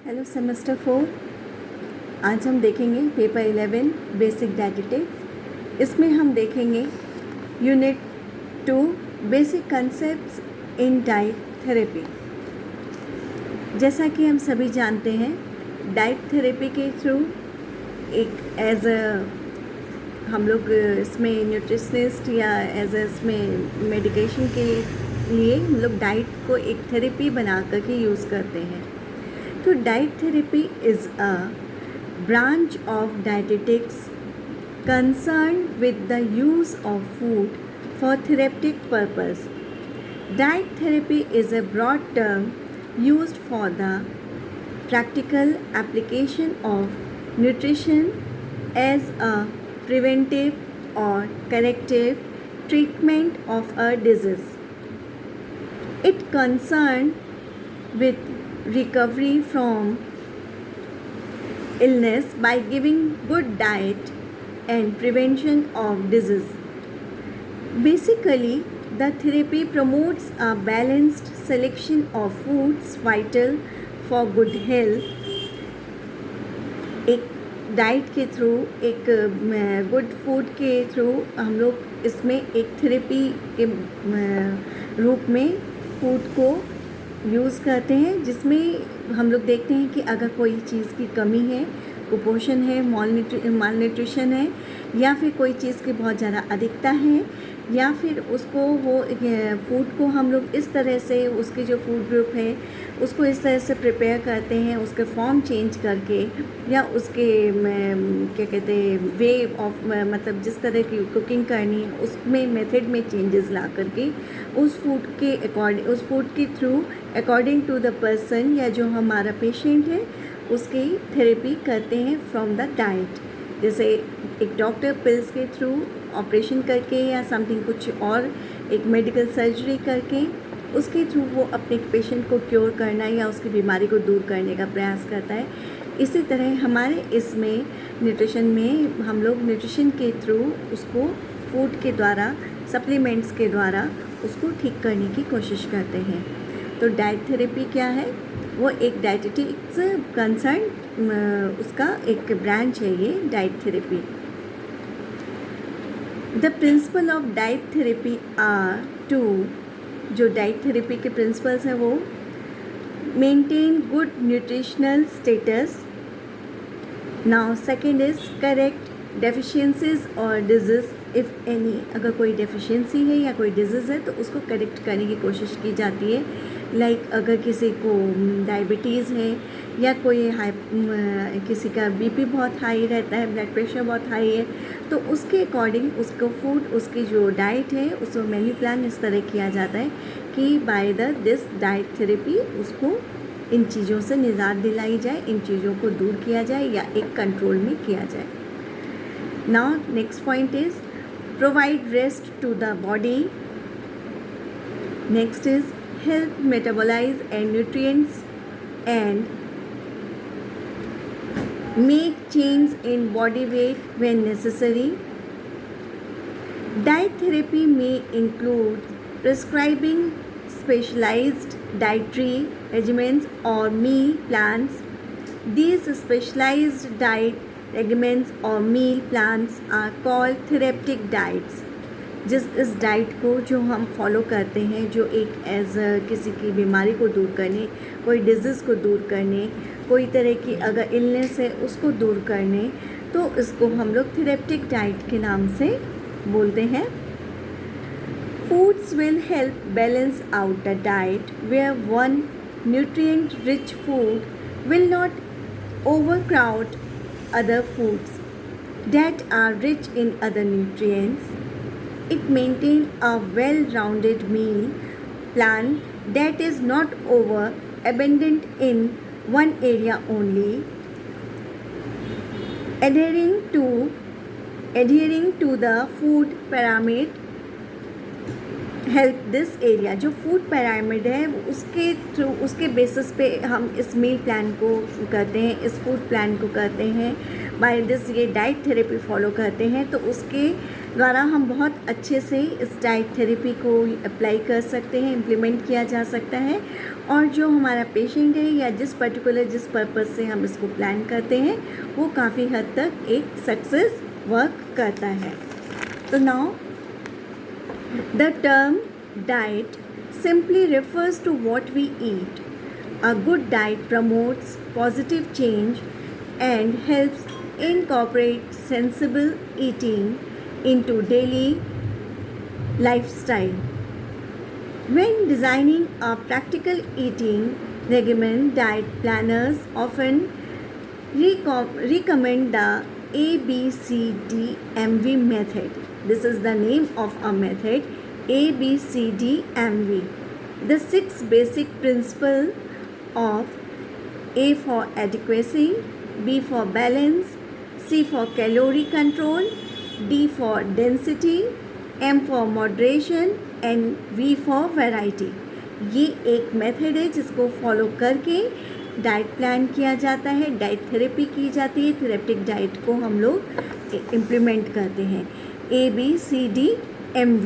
Hello semester 4। आज हम देखेंगे पेपर 11 बेसिक डायटीटिक्स। इसमें हम देखेंगे unit 2 basic concepts in diet therapy. जैसा कि हम सभी जानते हैं, डाइट थेरेपी के थ्रू हम लोग इसमें न्यूट्रिशनिस्ट या इसमें मेडिकेशन के लिए हम लोग डाइट को एक थेरेपी बना करके यूज़ करते हैं। तो diet therapy is a branch of dietetics concerned with the use of food for therapeutic purpose. Diet therapy is a broad term used for the practical application of nutrition as a preventive or corrective treatment of a disease. It concerned with recovery from illness by giving good diet and prevention of disease. Basically, the therapy promotes a balanced selection of foods vital for good health. एक diet के through, एक good food के through हम लोग इसमें एक therapy के रूप में फूड को यूज़ करते हैं, जिसमें हम लोग देखते हैं कि अगर कोई चीज़ की कमी है, कुपोषण है, मालन्यूट्रिशन है, या फिर कोई चीज़ की बहुत ज़्यादा अधिकता है, या फिर उसको फूड को हम लोग इस तरह से उसकी जो फूड ग्रुप है उसको इस तरह से प्रिपेयर करते हैं, उसके फॉर्म चेंज करके, या उसके क्या कहते हैं वे ऑफ मतलब जिस तरह की कुकिंग करनी है उसमें मेथड में चेंजेस ला करके उस फूड के through according to the person या जो हमारा पेशेंट है उसकी थेरेपी करते हैं फ्रॉम द डाइट। जैसे एक डॉक्टर पिल्स के थ्रू ऑपरेशन करके या समथिंग कुछ और एक मेडिकल सर्जरी करके उसके थ्रू वो अपने पेशेंट को क्योर करना या उसकी बीमारी को दूर करने का प्रयास करता है। इसी तरह हमारे इसमें न्यूट्रिशन में हम लोग न्यूट्रिशन के थ्रू उसको फूड के द्वारा, सप्लीमेंट्स के द्वारा उसको ठीक करने की कोशिश करते हैं। तो डाइट थेरेपी क्या है? वो एक डाइटेटिक्स कंसर्न उसका एक ब्रांच है ये diet therapy. The principle of diet therapy are two, जो डाइट थेरेपी के प्रिंसिपल्स हैं वो maintain good nutritional status. Now second is correct deficiencies और डिजीज़ इफ़ एनी। अगर कोई डेफिशिएंसी है या कोई डिजीज़ है तो उसको करेक्ट करने की कोशिश की जाती है। लाइक अगर किसी को डायबिटीज़ है या कोई किसी का बीपी बहुत हाई रहता है, ब्लड प्रेशर बहुत हाई है, तो उसके अकॉर्डिंग उसको फूड, उसकी जो डाइट है उसको मेन्यू प्लान इस तरह किया जाता है कि बाय दिस डाइट थेरेपी उसको इन चीज़ों से निजात दिलाई जाए, इन चीज़ों को दूर किया जाए या एक कंट्रोल में किया जाए। Now next point is provide rest to the body. Next is help metabolize and nutrients and make change in body weight when necessary. Diet therapy may include prescribing specialized dietary regimens or meal plans. These specialized diet regimens or meal plans are called therapeutic diets. इस diet को जो हम follow करते हैं, जो एक किसी की बीमारी को दूर करने, कोई डिजीज़ को दूर करने, कोई तरह की अगर इलनेस है उसको दूर करने, तो इसको हम लोग थेरेप्टिक डाइट के नाम से बोलते हैं। Foods will help balance out the diet where one nutrient rich food will not overcrowd other foods that are rich in other nutrients. It maintains a well-rounded meal plan that is not over-abundant in one area only. Adhering to the food pyramid help this area. जो food pyramid है उसके through, उसके basis पे हम इस meal plan को करते हैं, इस फूड प्लान को करते हैं, बाय दिस ये डाइट थेरेपी फॉलो करते हैं। तो उसके द्वारा हम बहुत अच्छे से इस डाइट थेरेपी को अप्लाई कर सकते हैं, इम्प्लीमेंट किया जा सकता है। और जो हमारा पेशेंट है या जिस पर्पज़ से हम इसको प्लान करते हैं वो काफ़ी हद तक एक सक्सेस वर्क करता है। तो now the term diet simply refers to what we eat. A good diet promotes positive change and helps incorporate sensible eating into daily lifestyle. When designing a practical eating regimen, diet planners often recommend the ABCDMV method. This is the name of a method, ABCDMV. The 6 basic principles of A for adequacy, B for balance, C for calorie control, D for density, M for moderation and V for variety. ये एक method है जिसको follow करके diet plan किया जाता है, diet therapy की जाती है, थेरेपेटिक डाइट को हम लोग इम्प्लीमेंट करते हैं। ABCDMV।